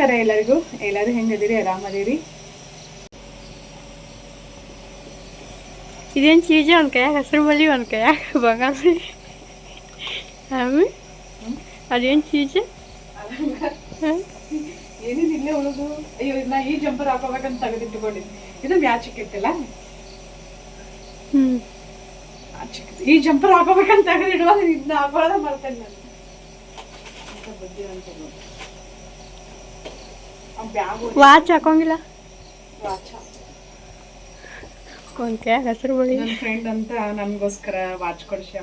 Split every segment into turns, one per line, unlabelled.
ನಮಸ್ಕಾರ ಎಲ್ಲರಿಗೂ. ಎಲ್ಲರೂ ಹೆಂಗದಿರಿ? ಆರಾಮದಿರಿ?
ಇದೇನು ಚೀಜ ಒಂದು ಕೈಯಾಗ ಹಸಿರು ಬಳ್ಳಿ ಒಂದು ಕೈಯಾಗ ಬಂಗಾರ ಬಳ್ಳಿ ಅದೇನು ಚೀಜ
ಏನೇನು ಇಲ್ಲೇ ಉಳಿದು. ಅಯ್ಯೋ ನಾ ಈ ಜಂಪರ್ ಹಾಕೋಬೇಕಂತ ತೆಗೆದಿಟ್ಟುಕೊಂಡಿದ್ದೆ. ಇದು ಮ್ಯಾಚಿಕ್ ಇಟ್ಟಿಲ್ಲ. ಈ ಜಂಪರ್ ಹಾಕೋಬೇಕಂತ ತೆಗೆದಿಡುವಾಗ ಇದನ್ನ ಹಾಕೊಳ್ಳೋದ ಮರ್ತೇನೆ ನಾನು. ಬುದ್ಧಿ ಅಂತ
ವಾಚ್ ಹಾಕೋಂಗಿಲ್ಲ.
ವಾಚ್
ಒಂದು ಕೈಯಾಗ ಹಸಿರು ಬಳ್ಳಿ.
ನನ್ನ ಫ್ರೆಂಡ್ ಅಂತ ನನಗೋಸ್ಕರ ವಾಚ್ ಕೊಡ್ಸ.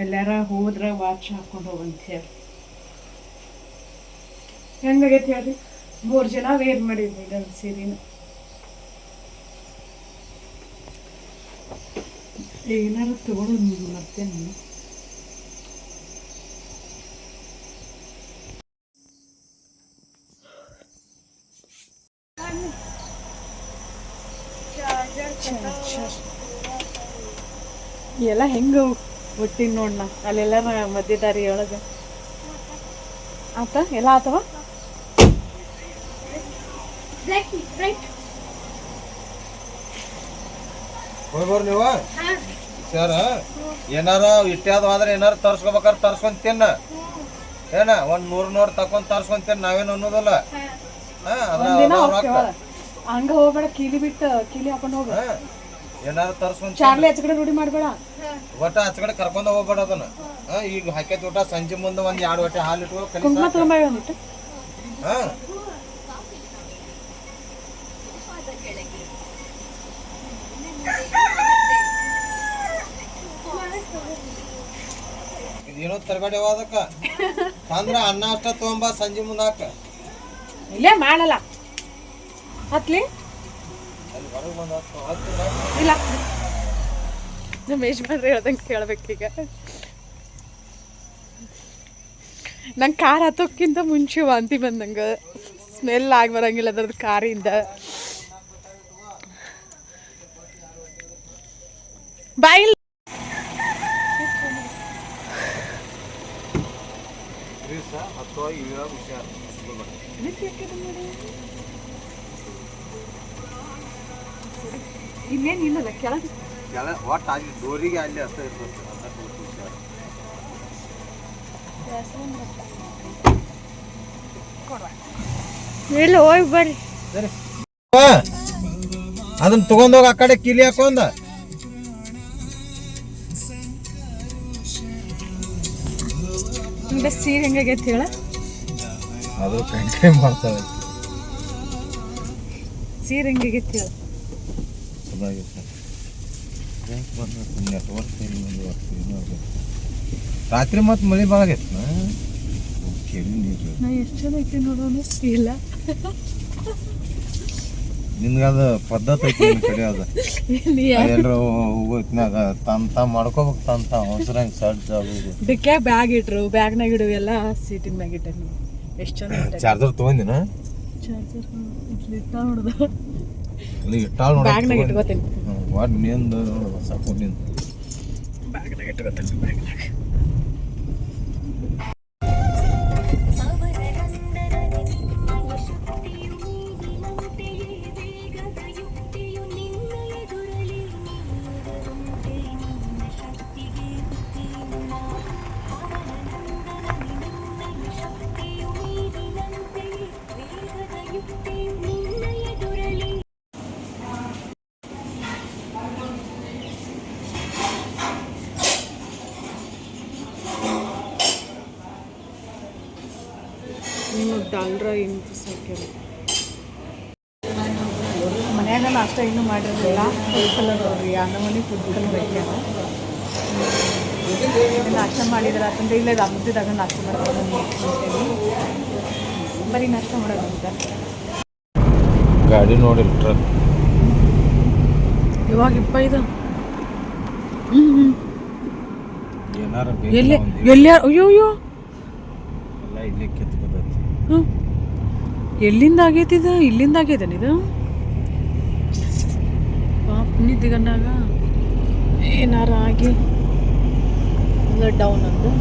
ಎಲ್ಲಾರ ಹೋದ್ರ ವಾಚ್ ಹಾಕೊಂಡು ಹೋಗಂತ ಹೇಳಿ. ಹೆಂಗಾಗೈತೆ ಹೇಳ್ರಿ? 3 ಜನ ವೇರ್ ಮಾಡಿದ್ವಿ ಇದನ್ನು ಸೀರೆನ. ಏನಾರು ತಗೊಳ್ಳೋದು ಮತ್ತೆ ನಾನು ಎಲ್ಲ ಹೆಂಗ ಒಟ್ಟಿನ ನೋಡ್ನ ಅಲ್ಲೆಲ್ಲ ಮಧ್ಯ ದಾರಿ ಒಳಗೆ ಆತ ಎಲ್ಲ ಆತವ.
ಹೋಗ್ಬರ್ ನೀವು ಸರ್. ಏನಾರ ಇಟ್ಟಾದ ಆದ್ರೆ ಏನಾರು ತರ್ಸ್ಕೊಬೇಕಾದ್ರೆ ತರ್ಸ್ಕೊಂತೀನಿ. ಏನ ಒಂದ್ 100 ನೋಡ್ ತಕೊಂಡ್ ತರ್ಸ್ಕೊಂತೀನಿ. ನಾವೇನು ಅನ್ನೋದಲ್ಲ.
ಹಂಗ ಹೋಗ್ಬೇಡ. ಕೀಲಿ ಬಿಟ್ಟು ಕೀಲಿ ಹಾಕೊಂಡು ಹೋಗ.
ಏನಾರು ತರ್ಸ್ಕೊಂಡ್
ಚಾರ್ಲಿ ಆಚಕಡೆ ರೂಢಿ ಮಾಡ್ಬೇಡ.
ಒಟ್ಟ ಆಚಕಡೆ ಕರ್ಕೊಂಡ್ ಹೋಗ್ಬೇಡ ಅದನ್ನ. ಈಗ ಹಾಕೈತಿ ಊಟ ಸಂಜೆ ಮುಂದೆ ಒಂದ್ 2 ಹೊಟ್ಟೆ ಹಾಲು ಇಟ್ಕೊ.
ಕುಂಕುಮ ತಗೊಂಬ ಒಂದಿಟ್ಟು.
ಏನೋ ತರಗಡೆ ಹೋದಕ್ಕ ಅಂದ್ರ ಅನ್ನ ಅಷ್ಟ ತಗೊಂಬ ಸಂಜೆ ಮುಂದೆ ಹಾಕ.
ಇಲ್ಲೇ ಮಾಡಲ್ಲ ಹತ್ಲಿ ಇಲ್ಲ. ನಮ್ಮ ಯಜಮಾನ್ರು ಹೇಳ್ದಂಗೆ ಕೇಳ್ಬೇಕೀಗ. ನಂಗೆ ಕಾರ್ ಹತ್ತೋಕ್ಕಿಂತ ಮುಂಚೆ ವಾಂತಿ ಬಂದಂಗೆ ಸ್ಮೆಲ್ ಆಗಿ ಬರಂಗಿಲ್ಲ ಅದ್ರದ್ದು ಕಾರಿಂದ. ಬಾಯಿಲ್ ಇನ್ನೇನಿಲ್ಲಲ್ಲ ಕೆಳಗೆ
ಒಟ್ಟು ಅಲ್ಲಿ ಡೋರಿಗೆ ಅಲ್ಲಿ ಅಷ್ಟ ಇರ್ತದೆ.
ಇಲ್ಲ ಹೋಗಿ ಬರ್ರಿ.
ಅದನ್ನ ತಗೊಂಡೋಗ ಆ ಕಡೆ ಕಿಲಿ ಹಾಕೊಂಡ.
ಸೀರೆ ಹೆಂಗಾಗೈತಿ ಹೇಳ?
ಅದು ಕೈ ಮಾಡ್ತಾವೆ.
ಸೀರೆ ಹೆಂಗಾಗೈತಿ ಹೇಳ?
ರಾತ್ರಿ ಮತ್ ಮಳಿ ಭಾಳ ಆಗೈತಿ.
ನಾ ಎಷ್ಟು ಜನ ಐತಿ ನೋಡೋಣ. ಇಲ್ಲ
ನಿನ್ಗದ ಪದ್ಧತಿ ಐತಿ ನಿನ್ ಕಡೆ. ಅದ ಎಲ್ಲರ ಹೋಗೋತ್ನಾಗ ತಂತ ಮಾಡ್ಕೋಬೇಕು. ತಂತ ಹೊಸರಂಗ್ ಸಡ್ಜ್ ಆಗೋದು.
ಇದಕ್ಕೆ ಬ್ಯಾಗ್ ಇಟ್ರು. ಬ್ಯಾಗ್ನಾಗ ಇಡು ಎಲ್ಲ ಸೀಟಿನ ಮ್ಯಾಗ ಇಟ್ಟಾರ. ಎಷ್ಟು ಜನ
ಚಾರ್ಜರ್ ತಗೊಂಡಿನ?
ಚಾರ್ಜರ್ ಇಟ್ಟಾಳ ನೋಡ್ದ.
ಇಟ್ಟಾಳ ನೋಡ.
ಬ್ಯಾಗ್ನಾಗ ಇಟ್ಕೋತೀನಿ.
ವಾಟ್ ನಿಂದು ಸಾಕು. ನಿಂದು
ಬ್ಯಾಗ್ನಾಗ ಇಟ್ಕೋತೀನಿ. ಬ್ಯಾಗ್ನಾಗ ಡಾಲ್ರ ಇಂತು ಸಾಕ್ಯಾರ. ಮನ್ಯಾಗ ನಾಷ್ಟ ಇನ್ನೂ ಮಾಡಿರಲಿಲ್ಲ. ಫುಡ್ ಕಲರ್ ನೋಡ್ರಿ. ಅನ್ನಮನಿ ಫುಡ್ ಕಲರ್ ಹಾಕ್ಯಾರ. ನಾಷ್ಟ ಮಾಡಿದ್ರೆ ಅಂತಂದ್ರೆ ಇಲ್ಲ ಮುದ್ದಿದಾಗ ನಾಷ್ಟ ಮಾಡ್ಕೊಂಡು ಬರೀ ನಾಷ್ಟ ಮಾಡೋದಂತ.
ಗಾಡಿ ನೋಡಿಲ್ಲ ಟ್ರಕ್
ಇವಾಗ ಇಪ್ಪ ಇದು
ಏನಾರ
ಎಲ್ಲಿ ಎಲ್ಲಿ ಅಯ್ಯೋ ಅಯ್ಯೋ
ಎಲ್ಲ ಇಲ್ಲಿ ಕಿತ್ಕೋತೈತಿ.
ಎಲ್ಲಿಂದ ಆಗೈತಿ ಇದು? ಇಲ್ಲಿಂದ ಆಗೈತೇನು ಇದು? ಪಾಪ ನಿದ್ದಿಗನ್ನಾಗ ಏನಾರ ಆಗಿ ಡೌನ್ ಅಂದು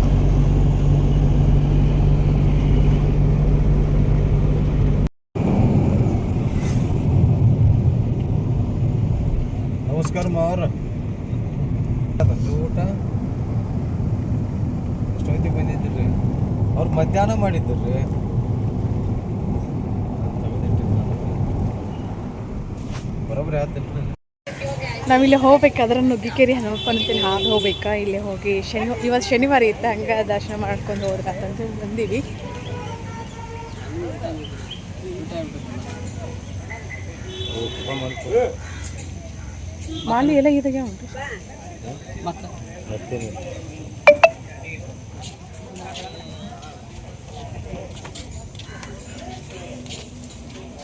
ನಮಸ್ಕಾರ ಮಾವ್ರ. ಊಟ ಎಷ್ಟೊತ್ತಿಗೆ ಬಂದಿದ್ರಿ? ಅವ್ರು ಮಧ್ಯಾಹ್ನ ಮಾಡಿದ್ರಿ. ಬರೋಬ್ರಿ ಆಯ್ತಿಲ್ರಿ.
ನಾವಿಲ್ಲಿ ಹೋಗ್ಬೇಕಾದ್ರೆ ನುಗ್ಗಿಕೇರಿ ಹನುಮಪ್ಪನ ಅಂತೇಳಿ ಹಾದು ಹೋಗ್ಬೇಕಾ. ಇಲ್ಲಿ ಹೋಗಿ ಇವತ್ತು ಶನಿವಾರ ಇತ್ತು, ಹಂಗೆ ದರ್ಶನ ಮಾಡ್ಕೊಂಡು ಹೋಗ್ಬೇಕಂತ ಬಂದೀವಿ. ಮಾಲಿ ಎಲ್ಲ ಇದಾಗೆ ಉಂಟು.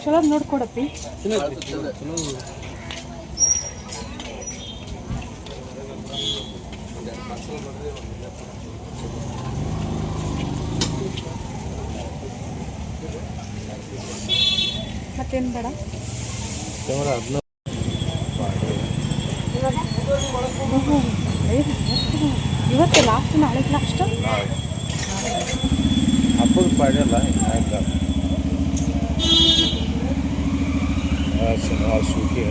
ಚಲೋ ನೋಡ್ಕೊಡಪ್ಪಿ. ಮತ್ತೇನು ಬೇಡ. ಇವತ್ತು ಲಾಸ್ಟ್, ನಾಳೆ ಲಾಸ್ಟ್.
ಹಬ್ಬದ ಪಾಡಿಯಲ್ಲ ಶನಿವಾರ ಸೂಟಿ.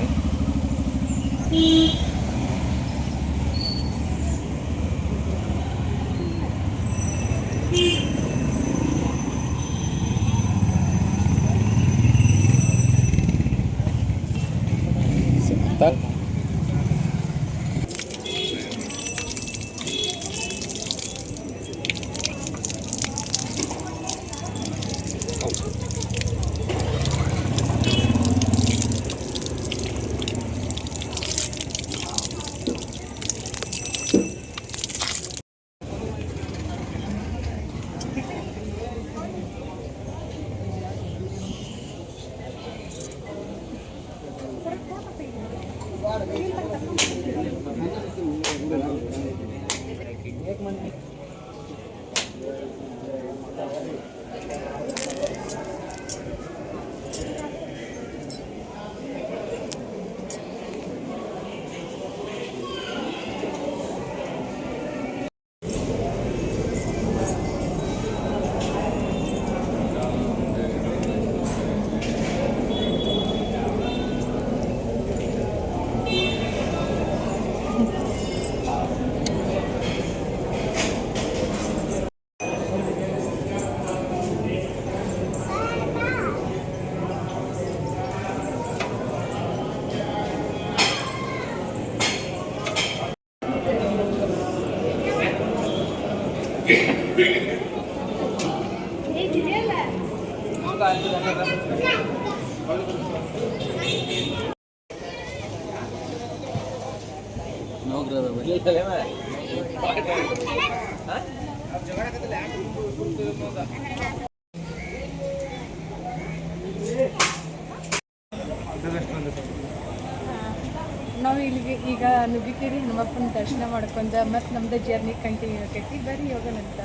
ನಾವು ಇಲ್ಲಿಗೆ ಈಗ ನುಗ್ಗಿಕೇರಿ ಹನುಮಪ್ಪನ ದರ್ಶನ ಮಾಡ್ಕೊಂಡು ಮತ್ತು ನಮ್ದು ಜರ್ನಿ ಕಂಟಿನ್ಯೂ ಆಕೈತಿ. ಬರೀ ಹೋಗೋಣಂತ.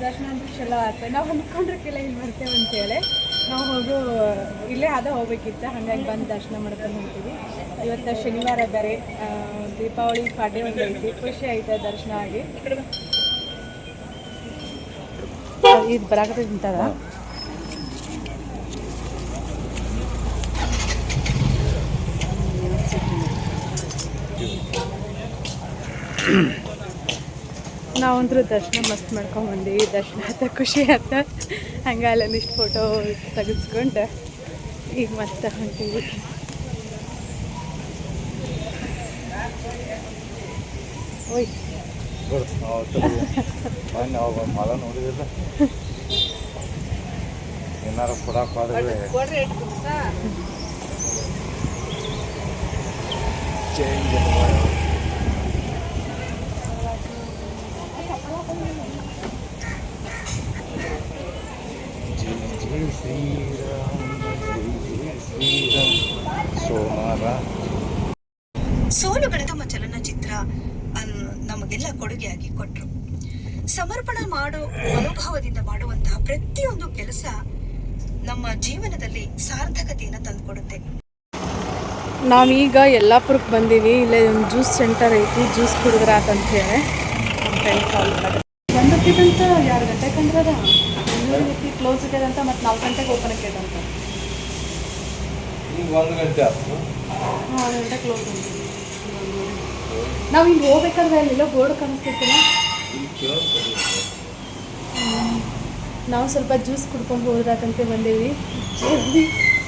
ದರ್ಶನ ಅಂದ್ರೆ ಚಲೋ ಆಯ್ತು. ನಾವು ಅಂದ್ಕೊಂಡ್ರಕ್ಕೆಲ್ಲ ಇಲ್ಲಿ ಬರ್ತೇವೆ ಅಂತೇಳಿ ನಾವು ಇಲ್ಲೇ ಹೋಗ್ಬೇಕಿತ್ತು. ಹಾಗಾಗಿ ಬಂದು ದರ್ಶನ ಮಾಡ್ಕೊಂಡು ಹೋಗ್ತೀವಿ. ಇವತ್ತು ಶನಿವಾರ ಬೇರೆ, ದೀಪಾವಳಿ ಪಾಡ್ಯ ಒಂದು ಐತಿ. ಖುಷಿ ಆಯ್ತು ದರ್ಶನ ಆಗಿ. ಇದು ಬರಾಕತ್ತೆ ತಿಂತಾರ. ನಾವಂತರೂ ದರ್ಶನ ಮಸ್ತ್ ಮಾಡ್ಕೊಂಡ್ಬಂದೀವಿ. ದರ್ಶನ ಆಯ್ತು, ಖುಷಿ ಆಯ್ತು. ಹಂಗೆ ಅಲ್ಲೊಂದಿಷ್ಟು ಫೋಟೋ ತೆಗೆಸ್ಕೊಂಡು ಈಗ ಮತ್ತೆ ಹೊಂಟೀವಿ. ಓಯ್
ಮಳ ನೋಡಿದಿಲ್ಲ, ಏನಾರು ಕೊಡಕ್ಕೆ ಹೋದ್ರೆ ಚೇಂಜ್. ಜೈ ಜೈ ಶ್ರೀರಾಮ, ಜೈ ಜೈ ಶ್ರೀರಾಮ.
ನಮಗೆಲ್ಲ ಕೊಡುಗೆಯಾಗಿ ಕೊಟ್ರು. ಸಮರ್ಪಣಾ ಮಾಡೋ ಮನೋಭಾವದಿಂದ ಮಾಡುವಂತಹ ಪ್ರತಿಯೊಂದು ಕೆಲಸ ನಮ್ಮ ಜೀವನದಲ್ಲಿ ಸಾರ್ಥಕತೆಯನ್ನು ತಂದುಕೊಡುತ್ತೆ.
ನಾವೀಗ ಯಲ್ಲಾಪುರಕ್ಕೆ ಬಂದೀವಿ. ಇಲ್ಲೇ ಒಂದು ಜ್ಯೂಸ್ ಸೆಂಟರ್ ಐತಿ, ಜ್ಯೂಸ್ ಕುಡಿದ್ರೆ ಆತಂತ ಹೇಳಿ ನಮ್ಮ ಫ್ರೆಂಡ್ ಕಾಲ್ ಮಾಡಿದ್ರು. ಬಂದಕ್ಕಿದಂತ 2 ಗಂಟೆಗೆ ಅಂದ್ರದ 2 ಕ್ಲೋಸ್ ಆಗ್ಯದಂತ, ಮತ್ತು 4 ಗಂಟೆಗೆ ಓಪನ್ ಆಗ್ಯದಂತ.
ಈಗ 1 ಗಂಟೆ ಆಯ್ತು.
1 ಗಂಟೆ ಕ್ಲೋಸ್ ಅಂತ. ನಾವು ಹಿಂಗೆ ಹೋಗ್ಬೇಕಾದ್ರೆ ಅಲ್ಲೆಲ್ಲ ಬೋರ್ಡ್ ಕಾಣಿಸ್ತಿರ್ತೀನ. ನಾವು ಸ್ವಲ್ಪ ಜ್ಯೂಸ್ ಕುಡ್ಕೊಂಡು ಹೋದ್ರಾತಂತೆ ಬಂದೇವಿ.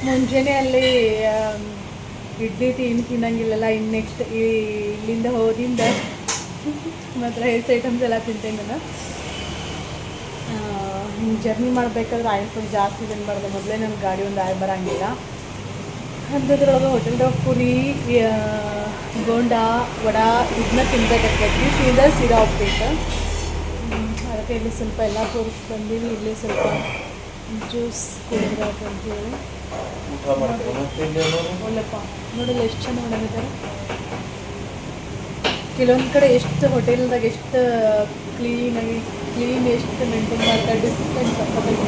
ಮುಂಜಾನೆ ಅಲ್ಲಿ ಇಡ್ಲಿ ಏನು ತಿನ್ನಂಗಿಲ್ಲಲ್ಲ. ಇನ್ನು ನೆಕ್ಸ್ಟ್ ಇಲ್ಲಿಂದ ಹೋದಿಂದ ಮಾತ್ರ ರೈಸ್ ಐಟಮ್ಸ್ ಎಲ್ಲ ತಿಂತೇನೆ ನಾನು. ಜರ್ನಿ ಮಾಡಬೇಕಾದ್ರೆ ಆಯಿಲ್ ಫುಡ್ ಜಾಸ್ತಿ ತಿನ್ಬಾರ್ದು. ಮೊದಲೇ ನನ್ನ ಗಾಡಿ ಒಂದು ಆಯ್ ಬರೋಂಗಿಲ್ಲ ಅಂಥದ್ರೊಳಗೆ ಹೋಟೆಲ್ದಾಗ ಪುರಿ, ಬೋಂಡಾ, ವಡಾ ಇದನ್ನ ತಿನ್ಬೇಕಾಗ್ತೈತಿ. ಸೀದಾ ಸೀದಾ ಹೋಗ್ಬೇಕು. ಅದಕ್ಕೆ ಇಲ್ಲಿ ಸ್ವಲ್ಪ ಎಲ್ಲ ತೋರಿಸಿ ಬಂದೀವಿ. ಇಲ್ಲಿ ಸ್ವಲ್ಪ ಜ್ಯೂಸ್ ಕುಡಿದ್ರಾತಂತೇಳಿ ಒಳ್ಳೆಪ್ಪ ನೋಡಲ್ಲ ಎಷ್ಟು ಚೆನ್ನಾಗಿ ಮಾಡಿದ್ದಾರೆ. ಕೆಲವೊಂದು ಕಡೆ ಎಷ್ಟು ಹೋಟೆಲ್ದಾಗ ಎಷ್ಟು ಕ್ಲೀನ್ ಎಷ್ಟು ಮೇಂಟೈನ್ ಮಾಡ್ತಾರೆ, ಡಿಸಿಪ್ಲಿನ್ ಸಕ್ಕತ್ತಾಗಿ.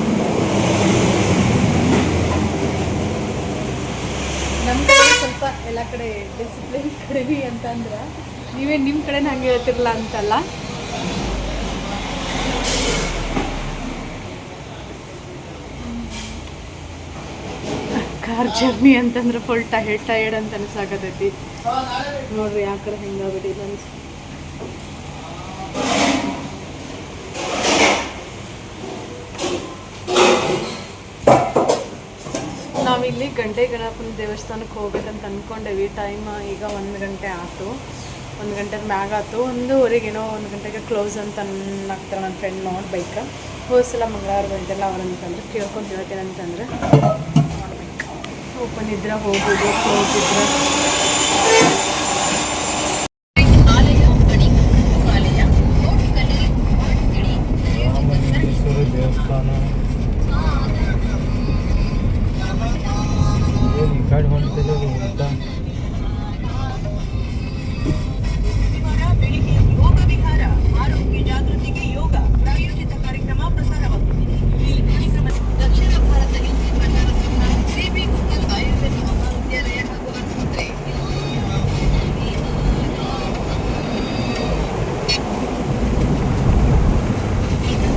ನಮ್ಮ ಕಡೆ ಸ್ವಲ್ಪ ಎಲ್ಲ ಕಡೆ ಡಿಸಿಪ್ಲಿನ್ ಕಡಿಮೆ ಅಂತಂದ್ರೆ ನೀವೇ ನಿಮ್ಮ ಕಡೆನ ಹಂಗೆ ಹೇಳ್ತಿರಲ್ಲ ಅಂತಲ್ಲ. ಕಾರ್ ಜರ್ನಿ ಅಂತಂದ್ರೆ ಫುಲ್ ಟಯರ್ಡ್ ಅಂತ ಅನಿಸಾಕತೈತಿ. ನೋಡ್ರಿ ಯಾಕಡೆ ಹೆಂಗಾಗ್ಬಿಟ್ಟಿಲ್ಲ ಅನ್ಸ. ನಾವಿಲ್ಲಿ ಗಂಟೆ ಗಣಪನ ದೇವಸ್ಥಾನಕ್ಕೆ ಹೋಗ್ಬೇಕಂತ ಅಂದ್ಕೊಂಡೇವಿ. ಟೈಮ್ ಈಗ 1 ಗಂಟೆ ಆಯ್ತು. 1 ಗಂಟೆ ಮ್ಯಾಗ ಆಯ್ತು. 1:15 1 ಗಂಟೆಗೆ ಕ್ಲೋಸ್ ಅಂತ ಅನ್ನಕ್ತಾರೆ ನನ್ನ ಫ್ರೆಂಡ್ ನೋಡಿ ಬೈಕ್. ಹೋದ ಸಲ ಮಂಗಳವಾರ ಬಂದಿಲ್ಲ ಅವ್ರಂತಂದ್ರೆ ಕೇಳ್ಕೊಂಡು ಹೇಳ್ತೇನೆ ಅಂತಂದ್ರೆ ಓಪನ್ ಇದ್ರೆ ಹೋಗೋದು, ಕ್ಲೋಸ್ ಇದ್ರೆ
ದೇವಸ್ಥಾನ ಈ ಕಡೆ ಹೊಂಟಿದ್ದೀವಿ ಅಂತ.
ಯೋಗ ವಿಹಾರ ಆರೋಗ್ಯ ಜಾಗೃತಿಗೆ ಯೋಗ ಪ್ರಾಯೋಜಿತ ಕಾರ್ಯಕ್ರಮ ಪ್ರಸಾರವಾಗುತ್ತಿದೆ. ಈ ಕಾರ್ಯಕ್ರಮ ದಕ್ಷಿಣ ಭಾರತ ಹಿಂದೂ ಪ್ರಚಾರ ಸಂಘ, ಸಿಬಿ ಗುಂಟಲ್ ಆಯುರ್ವೇದ ಮಹಾವಿದ್ಯಾಲಯ ಹಾಗೂ ಆಸ್ಪತ್ರೆ. ಇದು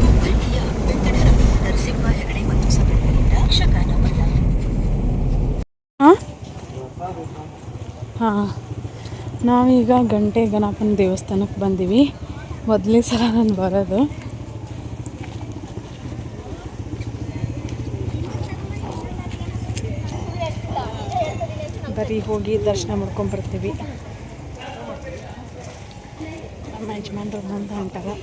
ಹುಬ್ಬಳ್ಳಿಯ ವೆಂಕಟರಮಣ ನರಸಿಂಹ ಹೆಗಡೆ ಮತ್ತು ಸಂಘಟನೆಯಿಂದ ಯಕ್ಷಗಾನ ಮಠ.
ಹಾಂ, ನಾವೀಗ ಗಂಟೆ ಗಣಪನ ದೇವಸ್ಥಾನಕ್ಕೆ ಬಂದೀವಿ. ಮೊದಲನೇ ಸಲ ನಾನು ಬರೋದು. ಬರೀ ಹೋಗಿ ದರ್ಶನ ಮಾಡ್ಕೊಂಬರ್ತೀವಿ. ನಮ್ಮ ಯಜಮಾನ್ರು ಅಂತ ಅಂತಾರೆ.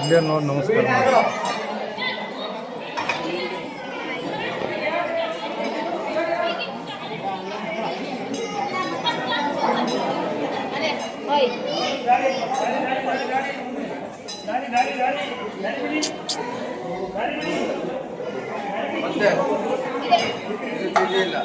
ಇಲ್ಲೇ ನೋಡಿ ನಮಸ್ಕಾರ ಮಾಡಿ. ಮತ್ತೆ ಇಲ್ಲ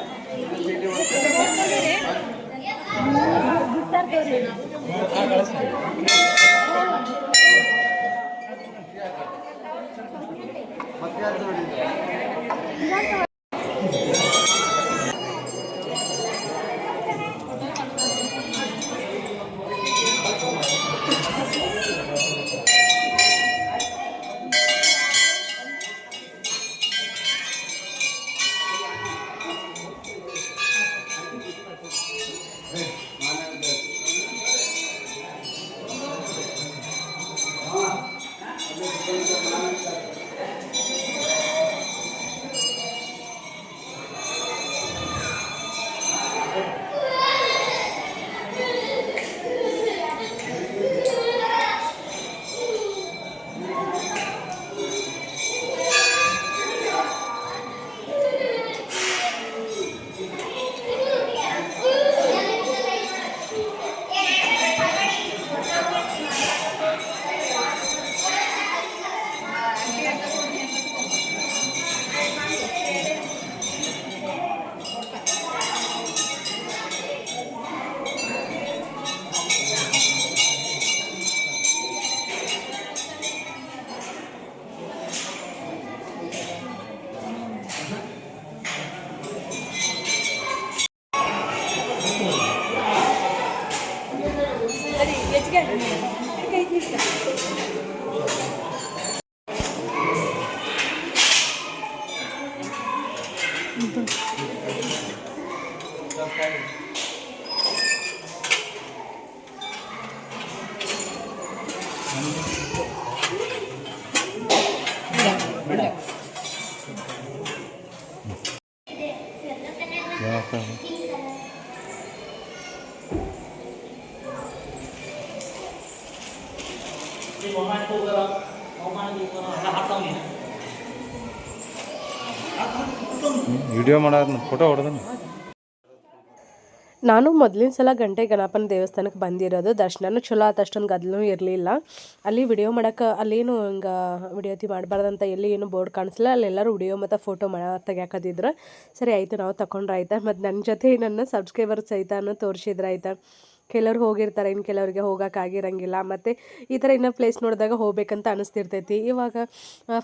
ವಿಡಿಯೋ ಮಾಡೋದನ್ನ ಫೋಟೋ ಹೊಡೆದನ.
ನಾನು ಮೊದಲಿನ ಸಲ ಗಂಟೆ ಗಣಪನ ದೇವಸ್ಥಾನಕ್ಕೆ ಬಂದಿರೋದು. ದರ್ಶನನೂ ಚಲೋ ಆಯ್ತು, ಅಷ್ಟೊಂದು ಗದ್ದಲೂ ಇರಲಿಲ್ಲ. ಅಲ್ಲಿ ವಿಡಿಯೋ ಮಾಡೋಕೆ ಅಲ್ಲೇನು ಹಿಂಗೆ ವಿಡಿಯೋತಿ ಮಾಡಬಾರ್ದಂತ ಎಲ್ಲಿ ಏನು ಬೋರ್ಡ್ ಕಾಣಿಸಲಿಲ್ಲ. ಅಲ್ಲೆಲ್ಲರೂ ವಿಡಿಯೋ ಮತ್ತು ಫೋಟೋ ತೆಗ್ಯಾಕದಿದ್ರು. ಸರಿ ಆಯಿತು, ನಾವು ತಗೊಂಡ್ರೆ ಆಯ್ತಾ. ಮತ್ತು ನನ್ನ ಜೊತೆ ನನ್ನ ಸಬ್ಸ್ಕ್ರೈಬರ್ ಸಹಿತನೂ ತೋರಿಸಿದ್ರೆ ಆಯ್ತಾ. ಕೆಲವ್ರು ಹೋಗಿರ್ತಾರೆ, ಇನ್ನು ಕೆಲವರಿಗೆ ಹೋಗೋಕ್ಕಾಗಿರಂಗಿಲ್ಲ. ಮತ್ತು ಈ ಥರ ಇನ್ನೂ ಪ್ಲೇಸ್ ನೋಡಿದಾಗ ಹೋಗ್ಬೇಕಂತ ಅನಿಸ್ತಿರ್ತೈತಿ. ಇವಾಗ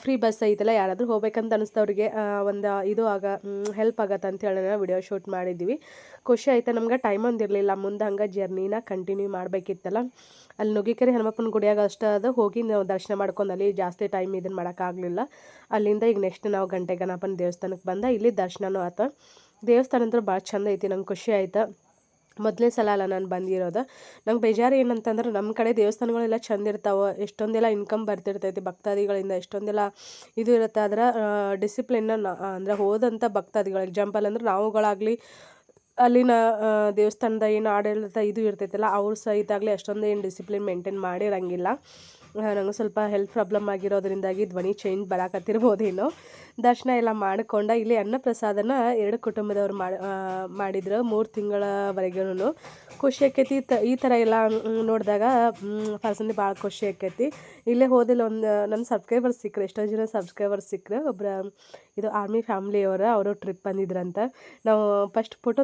ಫ್ರೀ ಬಸ್ ಐತಲ್ಲ, ಯಾರಾದರೂ ಹೋಗ್ಬೇಕಂತ ಅನಿಸ್ತವ್ರಿಗೆ ಒಂದು ಇದು ಹೆಲ್ಪ್ ಆಗತ್ತೆ ಅಂತ ಹೇಳಿ ವಿಡಿಯೋ ಶೂಟ್ ಮಾಡಿದ್ವಿ. ಖುಷಿ ಆಯ್ತು ನಮ್ಗೆ. ಟೈಮ್ ಒಂದಿರಲಿಲ್ಲ, ಮುಂದೆ ಹಂಗೆ ಜರ್ನಿನ ಕಂಟಿನ್ಯೂ ಮಾಡಬೇಕಿತ್ತಲ್ಲ. ಅಲ್ಲಿ ನುಗ್ಗಿಕೆರೆ ಹನುಮಪ್ಪನ ಗುಡಿಯಾಗ ಅಷ್ಟೇ ಅದು ಹೋಗಿ ನಾವು ದರ್ಶನ ಮಾಡ್ಕೊಂಡು ಅಲ್ಲಿ ಜಾಸ್ತಿ ಟೈಮ್ ಇದನ್ನು ಮಾಡೋಕ್ಕಾಗಲಿಲ್ಲ. ಅಲ್ಲಿಂದ ಈಗ ನೆಕ್ಸ್ಟ್ ನಾವು ಗಂಟೆ ಗಣಪನ ದೇವಸ್ಥಾನಕ್ಕೆ ಬಂದ. ಇಲ್ಲಿ ದರ್ಶನನೂ ಆಯ್ತು. ದೇವಸ್ಥಾನ ಅಂದ್ರೆ ಭಾಳ ಚಂದ ಐತಿ, ನಂಗೆ ಖುಷಿ ಆಯ್ತು. ಮೊದಲೇ ಸಲ ಅಲ್ಲ ನಾನು ಬಂದಿರೋದು. ನಂಗೆ ಬೇಜಾರು ಏನಂತಂದ್ರೆ ನಮ್ಮ ಕಡೆ ದೇವಸ್ಥಾನಗಳೆಲ್ಲ ಚಂದ ಇರ್ತಾವೆ, ಎಷ್ಟೊಂದೆಲ್ಲ ಇನ್ಕಮ್ ಬರ್ತಿರ್ತೈತಿ ಭಕ್ತಾದಿಗಳಿಂದ, ಎಷ್ಟೊಂದೆಲ್ಲ ಇದು ಇರುತ್ತೆ. ಆದ್ರೆ ಡಿಸಿಪ್ಲಿನ್ನ ಅಂದರೆ ಹೋದಂಥ ಭಕ್ತಾದಿಗಳು, ಎಕ್ಸಾಂಪಲ್ ಅಂದ್ರೆ ನಾವುಗಳಾಗಲಿ ಅಲ್ಲಿನ ದೇವಸ್ಥಾನದ ಏನು ಆಡಳಿತ ಇದು ಇರ್ತೈತಲ್ಲ ಅವ್ರ ಸಹಿತಾಗಲಿ ಅಷ್ಟೊಂದು ಏನು ಡಿಸಿಪ್ಲಿನ್ ಮೇಂಟೈನ್ ಮಾಡಿರಂಗಿಲ್ಲ. ನನಗೆ ಸ್ವಲ್ಪ ಹೆಲ್ತ್ ಪ್ರಾಬ್ಲಮ್ ಆಗಿರೋದ್ರಿಂದಾಗಿ ಧ್ವನಿ ಚೇಂಜ್ ಬರಾಕತ್ತಿರ್ಬೋದೇನೋ. ದರ್ಶನ ಎಲ್ಲ ಮಾಡಿಕೊಂಡ. ಇಲ್ಲಿ ಅನ್ನಪ್ರಸಾದನ 2 ಕುಟುಂಬದವ್ರು ಮಾಡಿದ್ರು 3 ತಿಂಗಳವರೆಗೂ. ಖುಷಿ ಆಕೈತಿ. ಈ ಥರ ಎಲ್ಲ ನೋಡಿದಾಗ ಪರ್ಸನ್ಲಿ ಭಾಳ ಖುಷಿ ಆಕೈತಿ. ಇಲ್ಲೇ ಹೋದಿಲ್ಲ ಒಂದು ನನ್ನ ಸಬ್ಸ್ಕ್ರೈಬರ್ಸ್ ಸಿಕ್ಕರು, ಎಷ್ಟೋ ಜನ ಸಬ್ಸ್ಕ್ರೈಬರ್ಸ್ ಸಿಕ್ಕರು. ಒಬ್ಬರು ಇದು ಆರ್ಮಿ ಫ್ಯಾಮ್ಲಿಯವರು ಟ್ರಿಪ್ ಬಂದಿದ್ರಂತ. ನಾವು ಫಸ್ಟ್ ಫೋಟೋ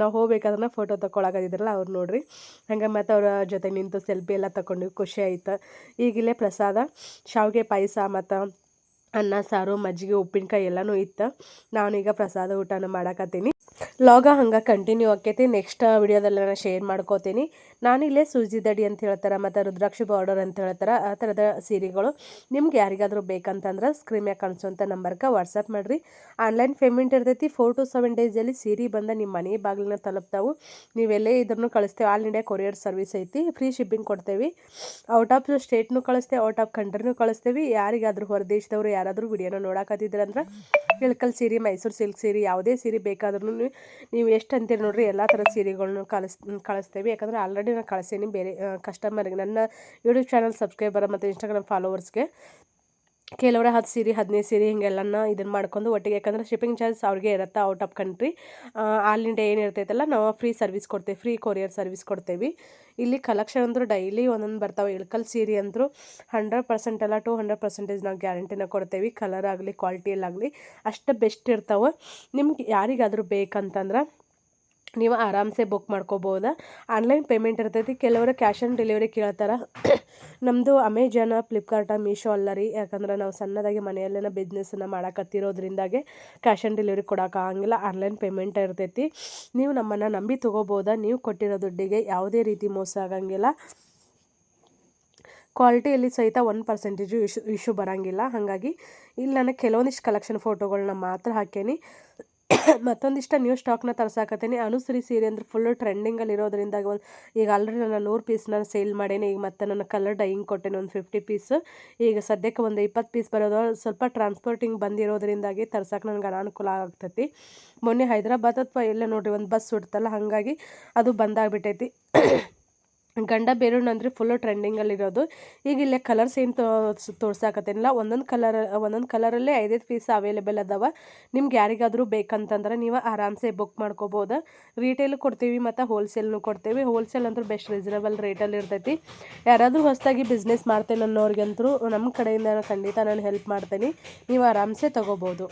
ನಾವು ಹೋಗ್ಬೇಕಾದ್ರೆ ಫೋಟೋ ತೊಗೊಳಕತ್ತಿದ್ರಲ್ಲ ಅವ್ರು ನೋಡ್ರಿ. ಹಂಗೆ ಮತ್ತು ಅವ್ರ ಜೊತೆ ನಿಂತು ಸೆಲ್ಫಿ ಎಲ್ಲ ತಗೊಂಡು ಖುಷಿ ಆಯ್ತು. ಈಗಿಲ್ಲೇ ಪ್ರಸಾದ ಶಾವಿಗೆ ಪಾಯಸ ಮತ್ತು ಅನ್ನ ಸಾರು ಮಜ್ಜಿಗೆ ಉಪ್ಪಿನಕಾಯಿ ಎಲ್ಲನೂ ಇತ್ತು. ನಾನೀಗ ಪ್ರಸಾದ ಊಟನ ಮಾಡಕತ್ತೀನಿ. ಲಾಗ ಹಂಗೆ ಕಂಟಿನ್ಯೂ ಆಕೈತಿ. ನೆಕ್ಸ್ಟ್ ವಿಡಿಯೋದಲ್ಲಿ ನಾನು ಶೇರ್ ಮಾಡ್ಕೋತೀನಿ. ನಾನಿಲ್ಲೇ ಸೂಜಿ ದಡಿ ಅಂತ ಹೇಳ್ತಾರೆ ಮತ್ತು ರುದ್ರಾಕ್ಷಿ ಬಾರ್ಡರ್ ಅಂತ ಹೇಳ್ತಾರೆ, ಆ ಥರದ ಸೀರೆಗಳು ನಿಮ್ಗೆ ಯಾರಿಗಾದರೂ ಬೇಕಂತಂದ್ರೆ ಸ್ಕ್ರೀನ್ ಮ್ಯಾಗ ಕಾಣಿಸೋಂಥ ನಂಬರ್ಗೆ ವಾಟ್ಸಪ್ ಮಾಡಿರಿ. ಆನ್ಲೈನ್ ಪೇಮೆಂಟ್ ಇರ್ತೈತಿ. 4 to 7 ಡೇಸಲ್ಲಿ ಸೀರೆ ಬಂದ ನಿಮ್ಮ ಮನೆ ಬಾಗಿಲನ್ನ ತಲುಪ್ತಾವೆ. ನೀವೆಲ್ಲೇ ಇದನ್ನು ಕಳಿಸ್ತೇವೆ. ಆಲ್ ಇಂಡಿಯಾ ಕೊರಿಯರ್ ಸರ್ವಿಸ್ ಐತಿ. ಫ್ರೀ ಶಿಪ್ಪಿಂಗ್ ಕೊಡ್ತೇವೆ. ಔಟ್ ಆಫ್ ಸ್ಟೇಟ್ನು ಕಳಿಸ್ತೇವೆ, ಔಟ್ ಆಫ್ ಕಂಟ್ರಿನೂ ಕಳಿಸ್ತೇವೆ. ಯಾರಿಗಾದರೂ ಹೊರದೇಶದವರು ಯಾರಾದರೂ ವಿಡಿಯೋನ ನೋಡಕತ್ತಿದ್ರಂದ್ರೆ ಇಳಕಲ್ ಸೀರೆ, ಮೈಸೂರು ಸಿಲ್ಕ್ ಸೀರೆ, ಯಾವುದೇ ಸೀರೆ ಬೇಕಾದ್ರೂ ನೀವು ಎಷ್ಟು ಅಂತೀರಿ ನೋಡ್ರಿ ಎಲ್ಲ ಥರದ ಸೀರೆಗಳ್ನು ಕಳಿಸ್ತೇವೆ. ಯಾಕಂದರೆ ಆಲ್ರೆಡಿ
ಆಲ್ರೆಡಿ ನಾನು ಕಳಿಸೀನಿ ಬೇರೆ ಕಸ್ಟಮರ್ಗೆ, ನನ್ನ ಯೂಟ್ಯೂಬ್ ಚಾನಲ್ ಸಬ್ಸ್ಕ್ರೈಬರ್ ಮತ್ತು ಇನ್ಸ್ಟಾಗ್ರಾಮ್ ಫಾಲೋವರ್ಸ್ಗೆ. ಕೆಲವರ 10 ಸೀರೆ 15 ಸೀರೆ ಹಿಂಗೆಲ್ಲನ ಇದನ್ನು ಮಾಡ್ಕೊಂಡು ಒಟ್ಟಿಗೆ, ಯಾಕಂದರೆ ಶಿಪ್ಪಿಂಗ್ ಚಾರ್ಜ್ ಅವ್ರಿಗೆ ಇರುತ್ತೆ out of country. All India ಏನು ಇರ್ತೈತಲ್ಲ ನಾವು ಫ್ರೀ ಸರ್ವಿಸ್ ಕೊಡ್ತೇವೆ, ಫ್ರೀ ಕೊರಿಯರ್ ಸರ್ವಿಸ್ ಕೊಡ್ತೇವೆ. ಇಲ್ಲಿ ಕಲೆಕ್ಷನ್ ಅಂದರೂ ಡೈಲಿ ಒಂದೊಂದು ಬರ್ತಾವೆ. ಇಳ್ಕಲ್ ಸೀರೆ ಅಂದರು 100% ಅಲ್ಲ 200% ನಾವು ಗ್ಯಾರಂಟಿನ ಕೊಡ್ತೇವೆ. ಕಲರ್ ಆಗಲಿ ಕ್ವಾಲಿಟಿಯಲ್ಲಾಗಲಿ ಅಷ್ಟು ಬೆಸ್ಟ್ ಇರ್ತಾವೆ. ನಿಮ್ಗೆ ಯಾರಿಗಾದರೂ ಬೇಕಂತಂದ್ರೆ ನೀವು ಆರಾಮ್ಸೆ ಬುಕ್ ಮಾಡ್ಕೋಬೋದ. ಆನ್ಲೈನ್ ಪೇಮೆಂಟ್ ಇರ್ತೈತಿ. ಕೆಲವರು ಕ್ಯಾಶ್ ಆನ್ ಡೆಲಿವರಿ ಕೇಳ್ತಾರೆ. ನಮ್ಮದು ಅಮೆಜಾನ, ಫ್ಲಿಪ್ಕಾರ್ಟ, ಮೀಶೋ ಅಲ್ಲ ರೀ. ಯಾಕಂದ್ರೆ ನಾವು ಸಣ್ಣದಾಗಿ ಮನೆಯಲ್ಲೇನ ಬಿಸ್ನೆಸ್ಸನ್ನು ಮಾಡಕತ್ತಿರೋದ್ರಿಂದಾಗೆ ಕ್ಯಾಶ್ ಆನ್ ಡೆಲಿವರಿ ಕೊಡೋಕ್ಕಾಗಂಗಿಲ್ಲ, ಆನ್ಲೈನ್ ಪೇಮೆಂಟ್ ಇರ್ತೈತಿ. ನೀವು ನಮ್ಮನ್ನು ನಂಬಿ ತೊಗೋಬೋದ. ನೀವು ಕೊಟ್ಟಿರೋ ದುಡ್ಡಿಗೆ ಯಾವುದೇ ರೀತಿ ಮೋಸ ಆಗಂಗಿಲ್ಲ. ಕ್ವಾಲಿಟಿಯಲ್ಲಿ ಸಹಿತ 1% ಇಶ್ಯೂ ಬರೋಂಗಿಲ್ಲ. ಹಾಗಾಗಿ ಇಲ್ಲಿ ನಾನು ಕೆಲವೊಂದಿಷ್ಟು ಕಲೆಕ್ಷನ್ ಫೋಟೋಗಳನ್ನ ಮಾತ್ರ ಹಾಕೇನಿ. ಮತ್ತೊಂದಿಷ್ಟು ನ್ಯೂ ಸ್ಟಾಕ್ನ ತರ್ಸಾಕತ್ತೀನಿ. ಅನುಶ್ರೀ ಸೀರೆ ಅಂದ್ರೆ ಫುಲ್ಲು ಟ್ರೆಂಡಿಂಗಲ್ಲಿ ಇರೋದ್ರಿಂದಾಗಿ ಈಗ ಆಲ್ರೆಡಿ ನಾನು 100 ಪೀಸ್ ನಾನು ಸೇಲ್ ಮಾಡೇನಿ. ಈಗ ಮತ್ತೆ ನಾನು ಕಲರ್ ಡೈಯಿಂಗ್ ಕೊಟ್ಟೇನೆ ಒಂದು 50 ಪೀಸ್. ಈಗ ಸದ್ಯಕ್ಕೆ ಒಂದು 20 ಪೀಸ್ ಬರೋದು. ಸ್ವಲ್ಪ ಟ್ರಾನ್ಸ್ಪೋರ್ಟಿಂಗ್ ಬಂದಿರೋದ್ರಿಂದಾಗಿ ತರ್ಸಕ್ಕೆ ನನಗೆ ಅನಾನುಕೂಲ ಆಗ್ತೈತಿ. ಮೊನ್ನೆ ಹೈದರಾಬಾದ್ ಅಥವಾ ಎಲ್ಲ ನೋಡಿರಿ ಒಂದು ಬಸ್ ಸುಡ್ತಲ್ಲ, ಹಾಗಾಗಿ ಅದು ಬಂದಾಗ್ಬಿಟ್ಟೈತಿ. ಗಂಡ ಬೇರೂನ್ ಅಂದರೆ ಫುಲ್ಲು ಟ್ರೆಂಡಿಂಗಲ್ಲಿರೋದು. ಈಗ ಇಲ್ಲೇ ಕಲರ್ಸ್ ಏನು ತೋರ್ಸಾಕತ್ತೇನಿಲ್ಲ, ಒಂದೊಂದು ಕಲರಲ್ಲೇ 5 ಪೀಸ್ ಅವೈಲೇಬಲ್ ಅದಾವೆ. ನಿಮ್ಗೆ ಯಾರಿಗಾದರೂ ಬೇಕಂತಂದ್ರೆ ನೀವು ಆರಾಮ್ಸೆ ಬುಕ್ ಮಾಡ್ಕೋಬೋದು. ರೀಟೇಲು ಕೊಡ್ತೀವಿ ಮತ್ತು ಹೋಲ್ಸೇಲ್ನು ಕೊಡ್ತೀವಿ. ಹೋಲ್ಸೇಲ್ ಅಂತೂ ಬೆಸ್ಟ್ ರೀಸನಬಲ್ ರೇಟಲ್ಲಿ ಇರ್ತೈತಿ. ಯಾರಾದರೂ ಹೊಸದಾಗಿ ಬಿಸ್ನೆಸ್ ಮಾಡ್ತೇನೆ ಅನ್ನೋರಿಗಂತೂ ನಮ್ಮ ಕಡೆಯಿಂದ ಖಂಡಿತ ನಾನು ಹೆಲ್ಪ್ ಮಾಡ್ತೀನಿ. ನೀವು ಆರಾಮ್ಸೆ ತೊಗೋಬೋದು.